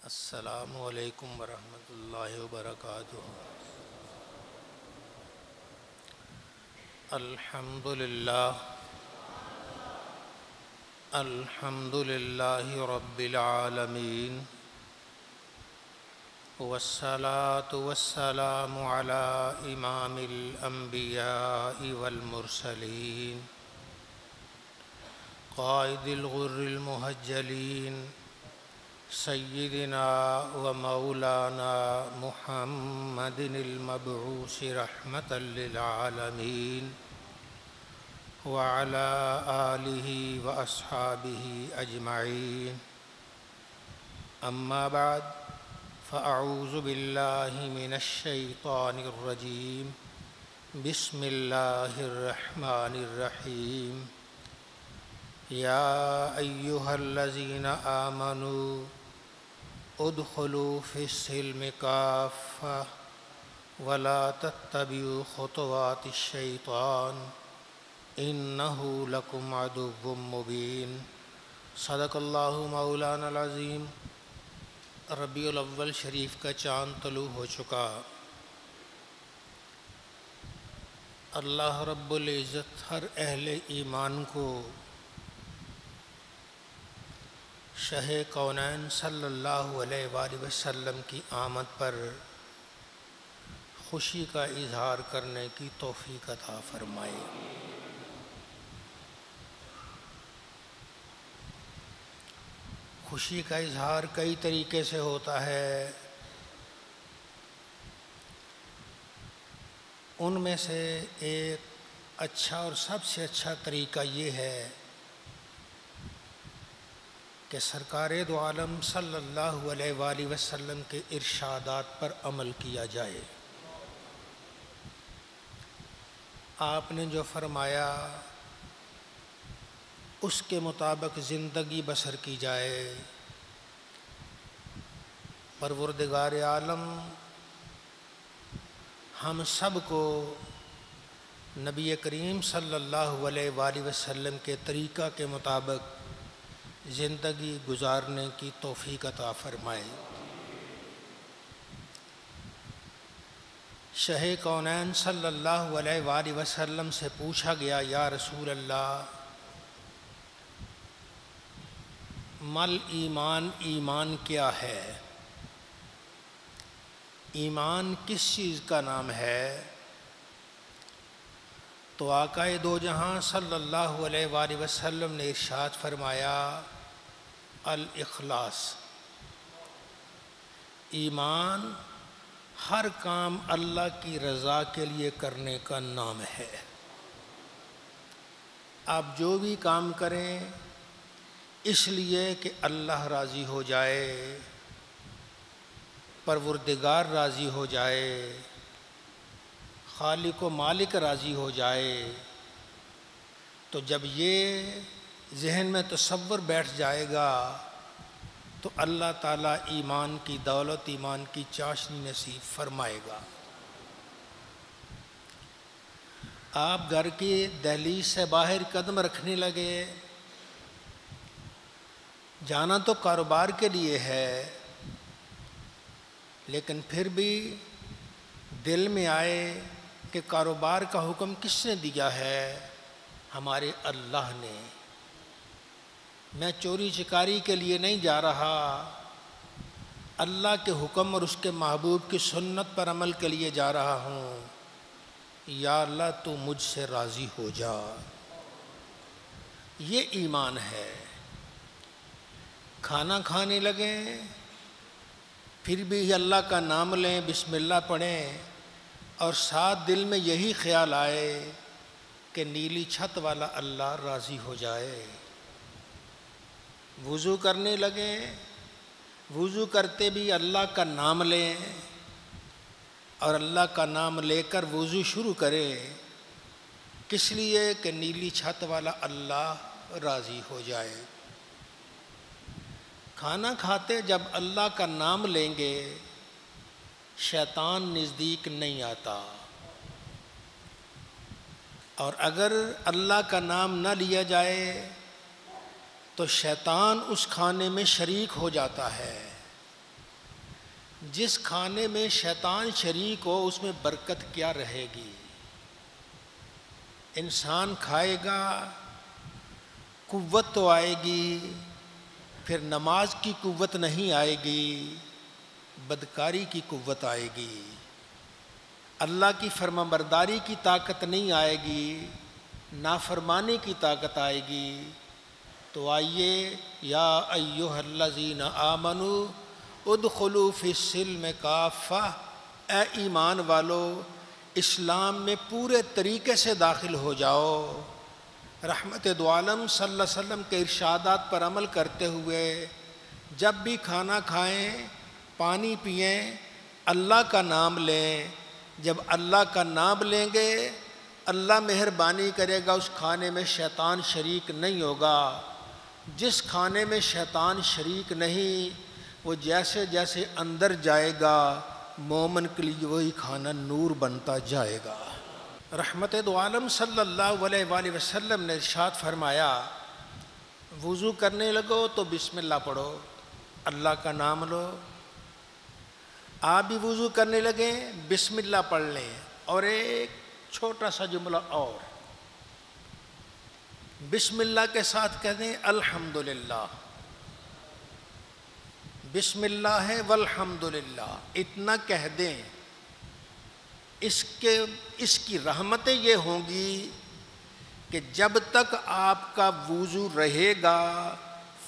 السلام علیکم ورحمۃ اللہ وبرکاتہ۔ الحمد للہ رب العالمین، والصلاة والسلام علی امام الانبیاء والمرسلین، قائد الغر المحجلین، سیدنا و مولانا محمد المبعوث رحمة للعالمین، وعلى آلہ واصحابہ اجمعین۔ اما بعد فاعوذ باللہ من الشیطان الرجیم، بسم اللہ الرحمن الرحیم۔ یا ایہا الذین آمنوا ادخلوا فی السلم کافۃ ولا تتبعوا خطوات الشیطان انہ لکم عدو مبین۔ صدق اللہ مولانا العظیم۔ ربیع الاول شریف کا چاند طلوع ہو چکا۔ اللہ رب العزت ہر اہل ایمان کو شاہ کونین صلی اللہ علیہ وآلہ وسلم کی آمد پر خوشی کا اظہار کرنے کی توفیق عطا فرمائے۔ خوشی کا اظہار کئی طریقے سے ہوتا ہے، ان میں سے ایک اچھا اور سب سے اچھا طریقہ یہ ہے کہ سرکار دو عالم صلی اللہ علیہ وآلہ وسلم کے ارشادات پر عمل کیا جائے۔ آپ نے جو فرمایا اس کے مطابق زندگی بسر کی جائے۔ پروردگار عالم ہم سب کو نبی کریم صلی اللہ علیہ وآلہ وسلم کے طریقہ کے مطابق زندگی گزارنے کی توفیق عطا فرمائے۔ شاہ کونین صلی اللہ علیہ وآلہ وسلم سے پوچھا گیا، یا رسول اللہ، مل ایمان، ایمان کیا ہے؟ ایمان کس چیز کا نام ہے؟ تو آقا دو جہاں صلی اللہ علیہ وآلہ وسلم نے ارشاد فرمایا، الاخلاص۔ ایمان ہر کام اللہ کی رضا کے لیے کرنے کا نام ہے۔ آپ جو بھی کام کریں اس لیے کہ اللہ راضی ہو جائے، پروردگار راضی ہو جائے، خالق و مالک راضی ہو جائے، تو جب یہ ذہن میں تصور بیٹھ جائے گا تو اللہ تعالیٰ ایمان کی دولت، ایمان کی چاشنی نصیب فرمائے گا۔ آپ گھر کی دہلیز سے باہر قدم رکھنے لگے، جانا تو کاروبار کے لیے ہے، لیکن پھر بھی دل میں آئے کہ کاروبار کا حکم کس نے دیا ہے؟ ہمارے اللہ نے۔ میں چوری چکاری کے لیے نہیں جا رہا، اللہ کے حکم اور اس کے محبوب کی سنت پر عمل کے لیے جا رہا ہوں۔ یا اللہ تو مجھ سے راضی ہو جا۔ یہ ایمان ہے۔ کھانا کھانے لگیں پھر بھی اللہ کا نام لیں، بسم اللہ پڑھیں، اور ساتھ دل میں یہی خیال آئے کہ نیلی چھت والا اللہ راضی ہو جائے۔ وضو کرنے لگیں، وضو کرتے بھی اللہ کا نام لیں، اور اللہ کا نام لے کر وضو شروع کریں، کس لیے کہ نیلی چھت والا اللہ راضی ہو جائے۔ کھانا کھاتے جب اللہ کا نام لیں گے شیطان نزدیک نہیں آتا، اور اگر اللہ کا نام نہ لیا جائے تو شیطان اس کھانے میں شریک ہو جاتا ہے۔ جس کھانے میں شیطان شریک ہو اس میں برکت کیا رہے گی؟ انسان کھائے گا، قوت تو آئے گی، پھر نماز کی قوت نہیں آئے گی، بدکاری کی قوت آئے گی، اللہ کی فرمانبرداری کی طاقت نہیں آئے گی، نافرمانی کی طاقت آئے گی۔ تو آئیے، یا ایھا الذین آمنوا ادخلوا فی السلم کافہ، اے ایمان والو اسلام میں پورے طریقے سے داخل ہو جاؤ۔ رحمت دو عالم صلی اللہ علیہ وسلم کے ارشادات پر عمل کرتے ہوئے جب بھی کھانا کھائیں، پانی پئیں، اللہ کا نام لیں۔ جب اللہ کا نام لیں گے اللہ مہربانی کرے گا، اس کھانے میں شیطان شریک نہیں ہوگا۔ جس کھانے میں شیطان شریک نہیں، وہ جیسے جیسے اندر جائے گا مومن کے لیے وہی کھانا نور بنتا جائے گا۔ رحمت دو عالم صلی اللہ علیہ وآلہ وسلم نے ارشاد فرمایا، وضو کرنے لگو تو بسم اللہ پڑھو، اللہ کا نام لو۔ آپ بھی وضو کرنے لگیں بسم اللہ پڑھ لیں، اور ایک چھوٹا سا جملہ اور، بسم اللہ کے ساتھ کہہ دیں الحمدللہ، بسم اللہ ہے والحمدللہ، اتنا کہہ دیں۔ اس کی رحمتیں یہ ہوں گی کہ جب تک آپ کا وضو رہے گا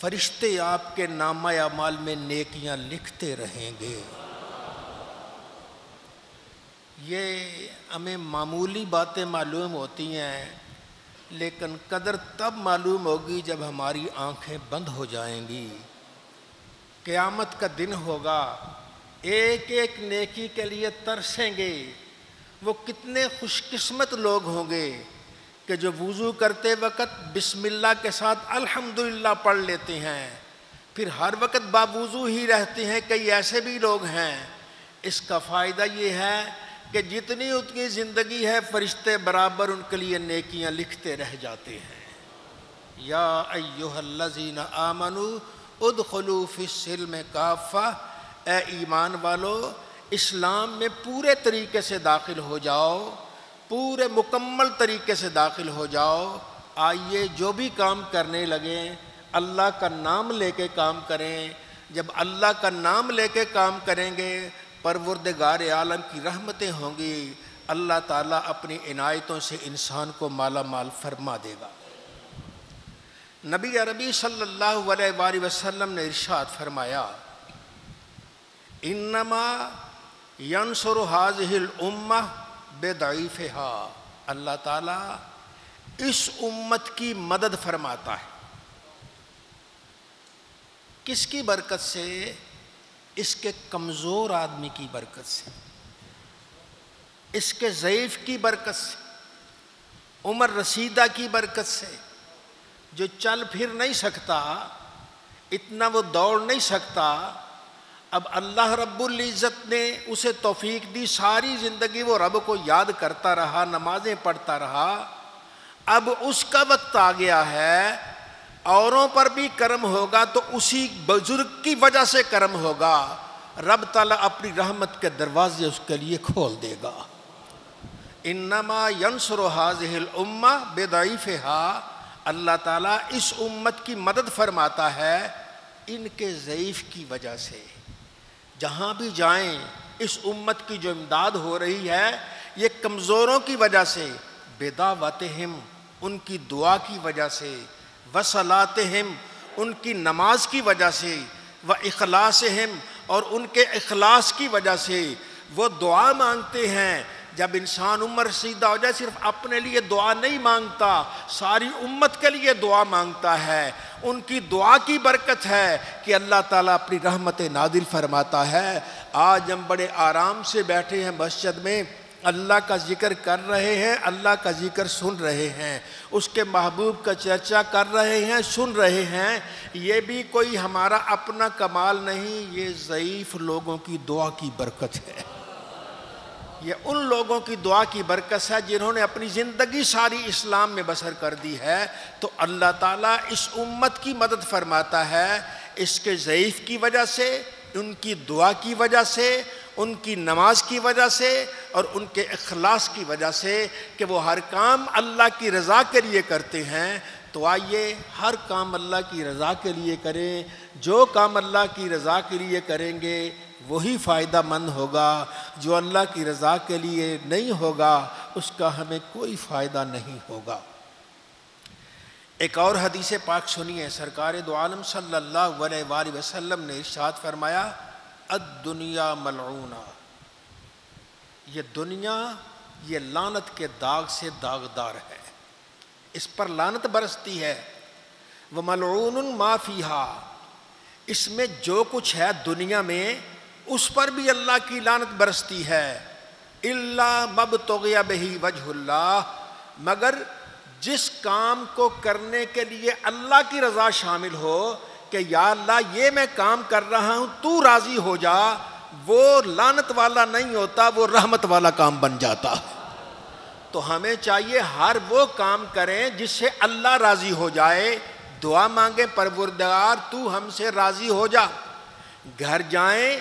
فرشتے آپ کے نامہ اعمال میں نیکیاں لکھتے رہیں گے۔ یہ ہمیں معمولی باتیں معلوم ہوتی ہیں، لیکن قدر تب معلوم ہوگی جب ہماری آنکھیں بند ہو جائیں گی۔ قیامت کا دن ہوگا، ایک ایک نیکی کے لیے ترسیں گے۔ وہ کتنے خوش قسمت لوگ ہوں گے کہ جو وضو کرتے وقت بسم اللہ کے ساتھ الحمدللہ پڑھ لیتے ہیں، پھر ہر وقت باوضو ہی رہتے ہیں۔ کئی ایسے بھی لوگ ہیں۔ اس کا فائدہ یہ ہے کہ جتنی ان کی زندگی ہے فرشتے برابر ان کے لیے نیکیاں لکھتے رہ جاتے ہیں۔ یا ایھا الذین آمنوا ادخلوا فی السلم کافہ، اے ایمان والو اسلام میں پورے طریقے سے داخل ہو جاؤ، پورے مکمل طریقے سے داخل ہو جاؤ۔ آئیے جو بھی کام کرنے لگیں اللہ کا نام لے کے کام کریں۔ جب اللہ کا نام لے کے کام کریں گے پروردگار عالم کی رحمتیں ہوں گی، اللہ تعالیٰ اپنی عنایتوں سے انسان کو مالا مال فرما دے گا۔ نبی عربی صلی اللہ علیہ وآلہ وسلم نے ارشاد فرمایا، انما ینصر هذه الامہ بضعیفها، اللہ تعالیٰ اس امت کی مدد فرماتا ہے۔ کس کی برکت سے؟ اس کے کمزور آدمی کی برکت سے، اس کے ضعیف کی برکت سے، عمر رسیدہ کی برکت سے، جو چل پھر نہیں سکتا، اتنا وہ دوڑ نہیں سکتا۔ اب اللہ رب العزت نے اسے توفیق دی، ساری زندگی وہ رب کو یاد کرتا رہا، نمازیں پڑھتا رہا۔ اب اس کا وقت آ گیا ہے، اوروں پر بھی کرم ہوگا تو اسی بزرگ کی وجہ سے کرم ہوگا۔ رب تعالیٰ اپنی رحمت کے دروازے اس کے لیے کھول دے گا۔ انما ینصر هذه الامہ بضعیفها، اللہ تعالیٰ اس امت کی مدد فرماتا ہے ان کے ضعیف کی وجہ سے۔ جہاں بھی جائیں اس امت کی جو امداد ہو رہی ہے یہ کمزوروں کی وجہ سے، بدعوتہم ان کی دعا کی وجہ سے، وصلاتہم ان کی نماز کی وجہ سے، واخلاصہم اور ان کے اخلاص کی وجہ سے۔ وہ دعا مانگتے ہیں۔ جب انسان عمر رسیدہ ہو جائے صرف اپنے لیے دعا نہیں مانگتا، ساری امت کے لیے دعا مانگتا ہے۔ ان کی دعا کی برکت ہے کہ اللہ تعالیٰ اپنی رحمت نازل فرماتا ہے۔ آج ہم بڑے آرام سے بیٹھے ہیں مسجد میں، اللہ کا ذکر کر رہے ہیں، اللہ کا ذکر سن رہے ہیں، اس کے محبوب کا چرچا کر رہے ہیں، سن رہے ہیں۔ یہ بھی کوئی ہمارا اپنا کمال نہیں، یہ ضعیف لوگوں کی دعا کی برکت ہے۔ یہ ان لوگوں کی دعا کی برکت ہے جنہوں نے اپنی زندگی ساری اسلام میں بسر کر دی ہے۔ تو اللہ تعالیٰ اس امت کی مدد فرماتا ہے اس کے ضعیف کی وجہ سے، ان کی دعا کی وجہ سے، ان کی نماز کی وجہ سے اور ان کے اخلاص کی وجہ سے کہ وہ ہر کام اللہ کی رضا کے لیے کرتے ہیں۔ تو آئیے ہر کام اللہ کی رضا کے لیے کریں۔ جو کام اللہ کی رضا کے لیے کریں گے وہی فائدہ مند ہوگا، جو اللہ کی رضا کے لیے نہیں ہوگا اس کا ہمیں کوئی فائدہ نہیں ہوگا۔ ایک اور حدیث پاک سنیے، سرکار دو عالم صلی اللہ علیہ وآلہ وسلم نے ارشاد فرمایا، الدنیا ملعونہ، یہ دنیا یہ لعنت کے داغ سے داغدار ہے، اس پر لعنت برستی ہے۔ وَمَلْعُونٌ مَا فِيهَا، اس میں جو کچھ ہے دنیا میں اس پر بھی اللہ کی لعنت برستی ہے۔ إِلَّا مَبْتُغِيَ بِهِ وَجْهُ اللَّهِ، مگر جس کام کو کرنے کے لیے اللہ کی رضا شامل ہو کہ یا اللہ یہ میں کام کر رہا ہوں تو راضی ہو جا، وہ لعنت والا نہیں ہوتا، وہ رحمت والا کام بن جاتا۔ تو ہمیں چاہیے ہر وہ کام کریں جس سے اللہ راضی ہو جائے۔ دعا مانگیں، پروردگار تو ہم سے راضی ہو جا۔ گھر جائیں،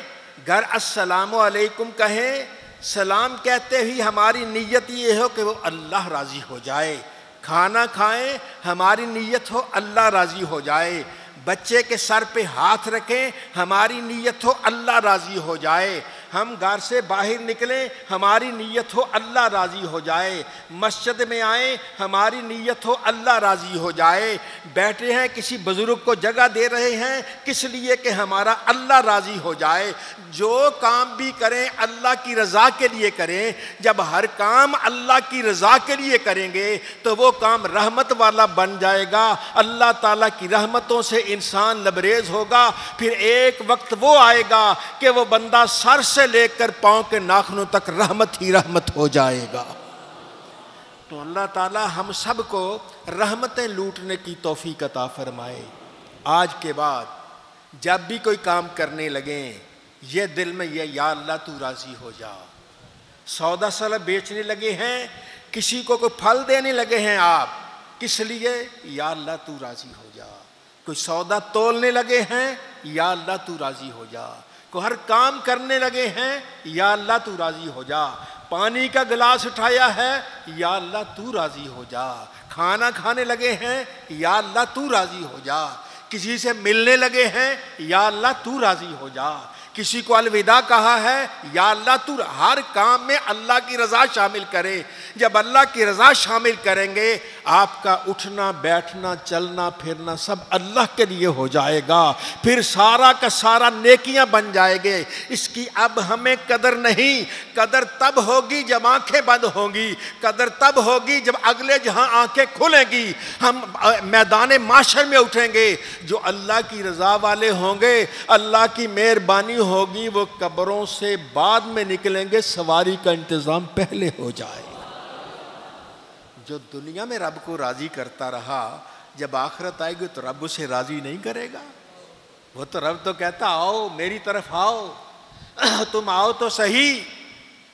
گھر السلام علیکم کہیں، سلام کہتے ہی ہماری نیت یہ ہو کہ وہ اللہ راضی ہو جائے۔ کھانا کھائیں، ہماری نیت ہو اللہ راضی ہو جائے۔ بچے کے سر پہ ہاتھ رکھیں، ہماری نیت ہو اللہ راضی ہو جائے۔ ہم گھر سے باہر نکلیں، ہماری نیت ہو اللہ راضی ہو جائے۔ مسجد میں آئیں، ہماری نیت ہو اللہ راضی ہو جائے۔ بیٹھے ہیں، کسی بزرگ کو جگہ دے رہے ہیں، کس لیے کہ ہمارا اللہ راضی ہو جائے۔ جو کام بھی کریں اللہ کی رضا کے لیے کریں۔ جب ہر کام اللہ کی رضا کے لیے کریں گے تو وہ کام رحمت والا بن جائے گا۔ اللہ تعالیٰ کی رحمتوں سے انسان لبریز ہوگا۔ پھر ایک وقت وہ آئے گا کہ وہ بندہ سر سے لے کر پاؤں کے ناخنوں تک رحمت ہی رحمت ہو جائے گا۔ تو اللہ تعالیٰ ہم سب کو رحمتیں لوٹنے کی توفیق عطا فرمائے۔ آج کے بعد جب بھی کوئی کام کرنے لگیں یہ دل میں یہ یا اللہ تو راضی ہو جا۔ سودا سلب بیچنے لگے ہیں، کسی کو کوئی پھل دینے لگے ہیں، آپ کس لیے؟ یا اللہ تو راضی ہو جا۔ کوئی سودا تولنے لگے ہیں، یا اللہ تو راضی ہو جا۔ کوئی ہر کام کرنے لگے ہیں، یا اللہ تو راضی ہو جا۔ پانی کا گلاس اٹھایا ہے، یا اللہ تو راضی ہو جا۔ کھانا کھانے لگے ہیں، یا اللہ تو راضی ہو جا۔ کسی سے ملنے لگے ہیں، یا اللہ تو راضی ہو جا۔ کسی کو الوداع کہا ہے، یا اللہ تو ہر کام میں اللہ کی رضا شامل کرے۔ جب اللہ کی رضا شامل کریں گے آپ کا اٹھنا بیٹھنا چلنا پھرنا سب اللہ کے لیے ہو جائے گا۔ پھر سارا کا سارا نیکیاں بن جائے گے۔ اس کی اب ہمیں قدر نہیں، قدر تب ہوگی جب آنکھیں بند ہوں گی، قدر تب ہوگی جب اگلے جہاں آنکھیں کھلیں گی۔ ہم میدان معاشر میں اٹھیں گے، جو اللہ کی رضا والے ہوں گے اللہ کی مہربانی ہوگی وہ قبروں سے بعد میں نکلیں گے، سواری کا انتظام پہلے ہو جائے گا۔ جو دنیا میں رب کو راضی کرتا رہا جب آخرت آئے گی تو رب اسے راضی نہیں کرے گا۔ وہ تو رب تو کہتا آؤ میری طرف آؤ، تم آؤ تو صحیح،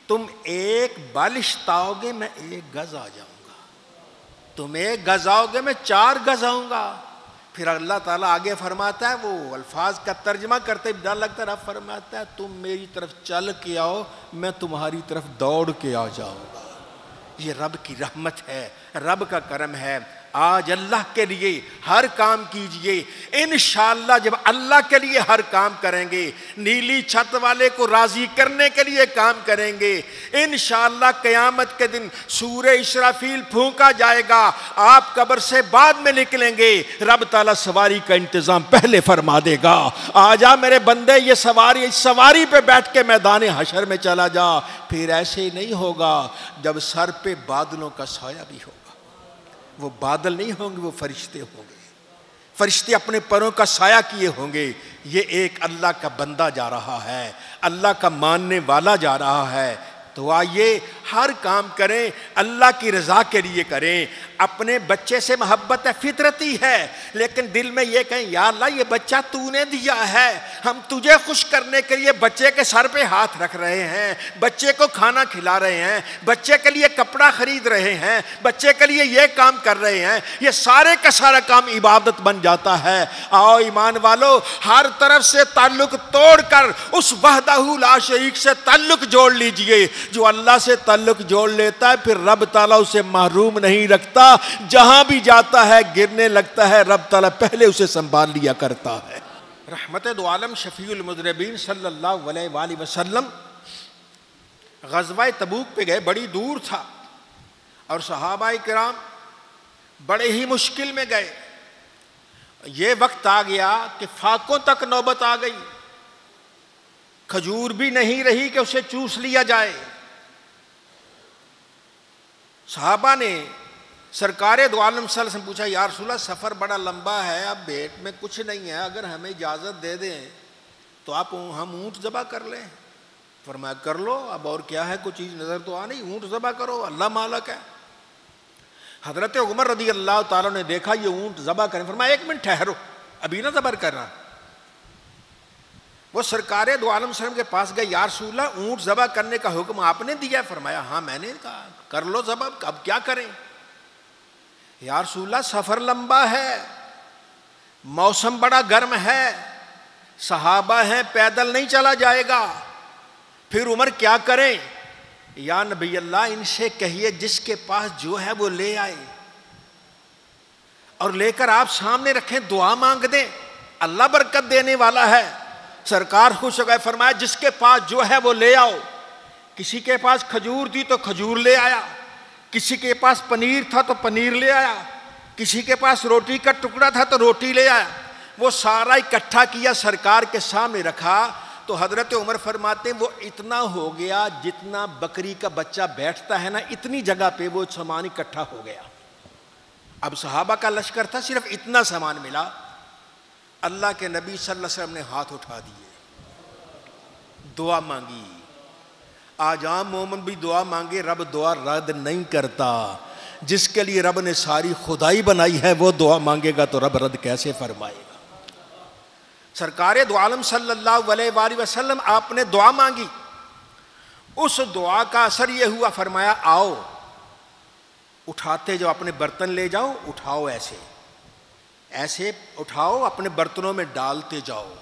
تم ایک بالشت آؤ گے میں ایک گز آ جاؤں گا، تم ایک گز آؤ گے میں 4 گز آؤں گا۔ پھر اللہ تعالیٰ آگے فرماتا ہے، وہ الفاظ کا ترجمہ کرتے ڈر لگتا ہے، رب فرماتا ہے تم میری طرف چل کے آؤ میں تمہاری طرف دوڑ کے آ جاؤں گا۔ یہ رب کی رحمت ہے، رب کا کرم ہے۔ آج اللہ کے لیے ہر کام کیجئے، انشاءاللہ جب اللہ کے لیے ہر کام کریں گے، نیلی چھت والے کو راضی کرنے کے لیے کام کریں گے، انشاءاللہ قیامت کے دن سور اسرافیل پھونکا جائے گا، آپ قبر سے بعد میں نکلیں گے، رب تعالیٰ سواری کا انتظام پہلے فرما دے گا۔ آجا میرے بندے یہ سواری پہ بیٹھ کے میدان حشر میں چلا جا۔ پھر ایسے ہی نہیں ہوگا، جب سر پہ بادلوں کا سایہ بھی ہوگا، وہ بادل نہیں ہوں گے، وہ فرشتے ہوں گے، فرشتے اپنے پروں کا سایہ کیے ہوں گے۔ یہ ایک اللہ کا بندہ جا رہا ہے، اللہ کا ماننے والا جا رہا ہے۔ تو آئیے ہر کام کریں اللہ کی رضا کے لیے کریں. اپنے بچے سے محبت فطرتی ہے، لیکن دل میں یہ کہیں یا اللہ یہ بچہ تو نے دیا ہے، ہم تجھے خوش کرنے کے لیے بچے کے سر پہ ہاتھ رکھ رہے ہیں، بچے کو کھانا کھلا رہے ہیں، بچے کے لیے کپڑا خرید رہے ہیں، بچے کے لیے یہ کام کر رہے ہیں. یہ سارے کا سارا کام عبادت بن جاتا ہے. آؤ ایمان والو، ہر طرف سے تعلق توڑ کر اس وحدہ لا شریک سے تعلق جوڑ لیجئے. جو اللہ سے تعلق جوڑ لیتا ہے پھر رب تعالیٰ اسے محروم نہیں رکھتا. جہاں بھی جاتا ہے گرنے لگتا ہے، رب تعالیٰ پہلے اسے سنبھال لیا کرتا ہے. رحمت دو عالم شفیع المذنبین صلی اللہ علیہ وآلہ وسلم غزوہ تبوک پہ گئے. بڑی دور تھا اور صحابہ کرام بڑے ہی مشکل میں گئے. یہ وقت آ گیا کہ فاقوں تک نوبت آ گئی، کھجور بھی نہیں رہی کہ اسے چوس لیا جائے. صحابہ نے سرکار دو عالم صلی اللہ علیہ وسلم پوچھا یا رسول اللہ سفر بڑا لمبا ہے، اب پیٹ میں کچھ نہیں ہے، اگر ہمیں اجازت دے دیں تو ہم اونٹ ذبح کر لیں. فرمایا کر لو، اب اور کیا ہے، کوئی چیز نظر تو آ نہیں، اونٹ ذبح کرو، اللہ مالک ہے. حضرت عمر رضی اللہ تعالیٰ نے دیکھا یہ اونٹ ذبح کریں، فرمایا ایک منٹ ٹھہرو، ابھی نہ ذبح کرنا. وہ سرکار دو عالم صلی اللہ علیہ وسلم کے پاس گئے، یا رسول اللہ اونٹ ذبح کرنے کا حکم آپ نے دیا؟ فرمایا ہاں میں نے کہا کر لو ذبح، اب کیا کریں؟ یا رسول اللہ سفر لمبا ہے، موسم بڑا گرم ہے، صحابہ ہیں، پیدل نہیں چلا جائے گا، پھر عمر کیا کریں؟ یا نبی اللہ ان سے کہیے جس کے پاس جو ہے وہ لے آئے اور لے کر آپ سامنے رکھیں، دعا مانگ دیں، اللہ برکت دینے والا ہے. سرکار خوش ہو گئے، فرمایا جس کے پاس جو ہے وہ لے آؤ. کسی کے پاس کھجور تھی تو کھجور لے آیا، کسی کے پاس پنیر تھا تو پنیر لے آیا، کسی کے پاس روٹی کا ٹکڑا تھا تو روٹی لے آیا. وہ سارا اکٹھا کیا، سرکار کے سامنے رکھا تو حضرت عمر فرماتے ہیں وہ اتنا ہو گیا جتنا بکری کا بچہ بیٹھتا ہے نا، اتنی جگہ پہ وہ سامان اکٹھا ہو گیا. اب صحابہ کا لشکر تھا، صرف اتنا سامان ملا. اللہ کے نبی صلی اللہ علیہ وسلم نے ہاتھ اٹھا دیے، دعا مانگی. آج عام مومن بھی دعا مانگے، رب دعا رد نہیں کرتا. جس کے لیے رب نے ساری خدائی بنائی ہے وہ دعا مانگے گا تو رب رد کیسے فرمائے گا؟ سرکار دو عالم صلی اللہ علیہ وآلہ وسلم آپ نے دعا مانگی، اس دعا کا اثر یہ ہوا، فرمایا آؤ اٹھاتے جو اپنے برتن لے جاؤ، اٹھاؤ ایسے ایسے اٹھاؤ، اپنے برتنوں میں ڈالتے جاؤ.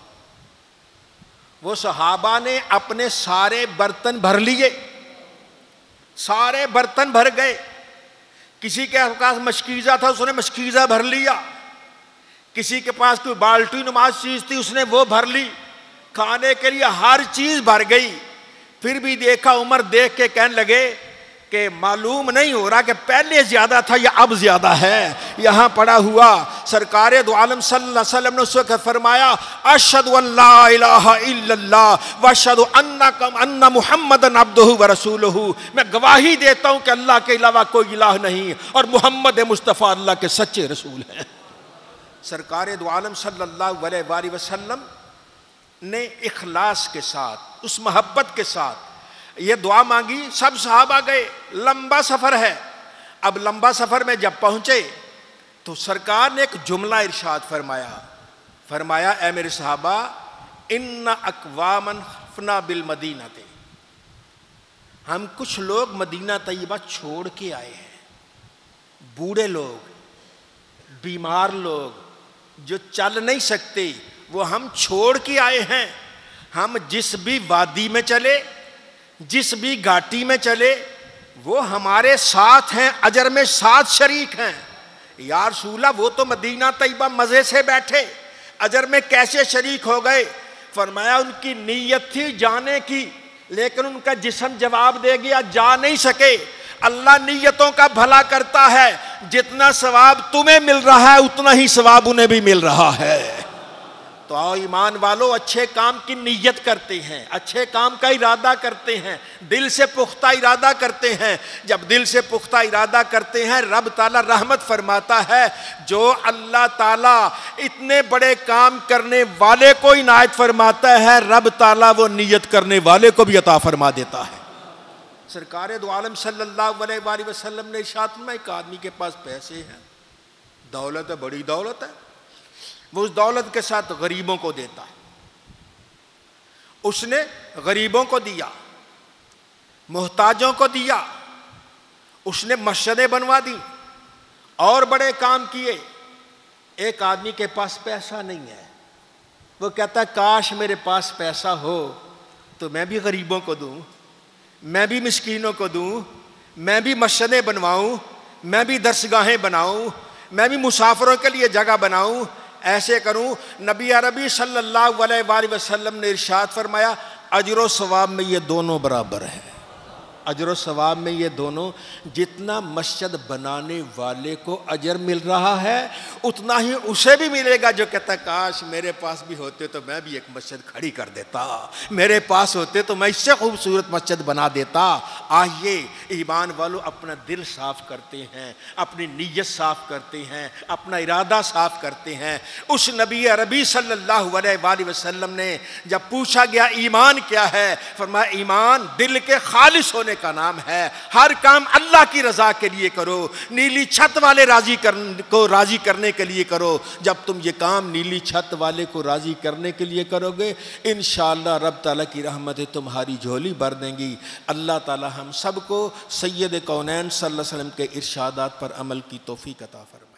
وہ صحابہ نے اپنے سارے برتن بھر لیے، سارے برتن بھر گئے. کسی کے پاس مشکیزہ تھا اس نے مشکیزہ بھر لیا، کسی کے پاس کوئی بالٹی نماز چیز تھی اس نے وہ بھر لی. کھانے کے لیے ہر چیز بھر گئی. پھر بھی دیکھا، عمر دیکھ کے کہنے لگے کہ معلوم نہیں ہو رہا کہ پہلے زیادہ تھا یا اب زیادہ ہے. یہاں پڑا ہوا سرکار دو عالم صلی اللہ علیہ وسلم نے اس وقت فرمایا اشہد ان لا الہ الا اللہ واشہد ان محمدًا عبدہ ورسولہ، میں گواہی دیتا ہوں کہ اللہ کے علاوہ کوئی الہ نہیں اور محمد مصطفیٰ اللہ کے سچے رسول ہیں. سرکار دو عالم صلی اللہ علیہ وآلہ وسلم نے اخلاص کے ساتھ، اس محبت کے ساتھ یہ دعا مانگی. سب صحابہ گئے، لمبا سفر ہے. اب لمبا سفر میں جب پہنچے تو سرکار نے ایک جملہ ارشاد فرمایا اے میرے صحابہ ان اقواما خفنا بالمدینہ، ہم کچھ لوگ مدینہ طیبہ چھوڑ کے آئے ہیں، بوڑھے لوگ، بیمار لوگ جو چل نہیں سکتے وہ ہم چھوڑ کے آئے ہیں. ہم جس بھی وادی میں چلے، جس بھی گھاٹی میں چلے وہ ہمارے ساتھ ہیں، اجر میں ساتھ شریک ہیں. یا رسول اللہ وہ تو مدینہ طیبہ مزے سے بیٹھے، اجر میں کیسے شریک ہو گئے؟ فرمایا ان کی نیت تھی جانے کی لیکن ان کا جسم جواب دے گیا، جا نہیں سکے. اللہ نیتوں کا بھلا کرتا ہے، جتنا ثواب تمہیں مل رہا ہے اتنا ہی ثواب انہیں بھی مل رہا ہے. تو آؤ ایمان والو اچھے کام کی نیت کرتے ہیں، اچھے کام کا ارادہ کرتے ہیں، دل سے پختہ ارادہ کرتے ہیں. جب دل سے پختہ ارادہ کرتے ہیں رب تعالیٰ رحمت فرماتا ہے. جو اللہ تعالیٰ اتنے بڑے کام کرنے والے کو عنایت فرماتا ہے، رب تعالیٰ وہ نیت کرنے والے کو بھی عطا فرما دیتا ہے. سرکار دو عالم صلی اللہ علیہ وآلہ وسلم نے ارشاد فرمایا ایک آدمی کے پاس پیسے ہیں، دولت ہے، بڑی دولت ہے، وہ اس دولت کے ساتھ غریبوں کو دیتا ہے۔ اس نے غریبوں کو دیا، محتاجوں کو دیا، اس نے مسجدیں بنوا دی اور بڑے کام کیے۔ ایک آدمی کے پاس پیسہ نہیں ہے، وہ کہتا ہے کاش میرے پاس پیسہ ہو تو میں بھی غریبوں کو دوں، میں بھی مسکینوں کو دوں، میں بھی مسجدیں بنواؤں، میں بھی درسگاہیں بناؤں، میں بھی مسافروں کے لیے جگہ بناؤں، ایسے کروں۔ نبی عربی صلی اللہ علیہ وآلہ وسلم نے ارشاد فرمایا اجر و ثواب میں یہ دونوں برابر ہیں، اجر و ثواب میں یہ دونوں، جتنا مسجد بنانے والے کو اجر مل رہا ہے اتنا ہی اسے بھی ملے گا جو کہتا ہے کاش میرے پاس بھی ہوتے تو میں بھی ایک مسجد کھڑی کر دیتا، میرے پاس ہوتے تو میں اس سے خوبصورت مسجد بنا دیتا۔ آئیے ایمان والو اپنا دل صاف کرتے ہیں، اپنی نیت صاف کرتے ہیں، اپنا ارادہ صاف کرتے ہیں۔ اس نبی عربی صلی اللہ علیہ وآلہ وسلم نے جب پوچھا گیا ایمان کیا ہے، فرمایا ایمان دل کے خالص ہونے کا نام ہے، ہر کام اللہ کی رضا کے لیے کرو، نیلی چھت والے کو راضی کرنے کے لیے کرو۔ جب تم یہ کام نیلی چھت والے کو راضی کرنے کے لیے کرو گے انشاءاللہ رب تعالیٰ کی رحمتیں تمہاری جھولی بھر دیں گی۔ اللہ تعالیٰ ہم سب کو سید کونین صلی اللہ علیہ وسلم کے ارشادات پر عمل کی توفیق عطا فرمائے۔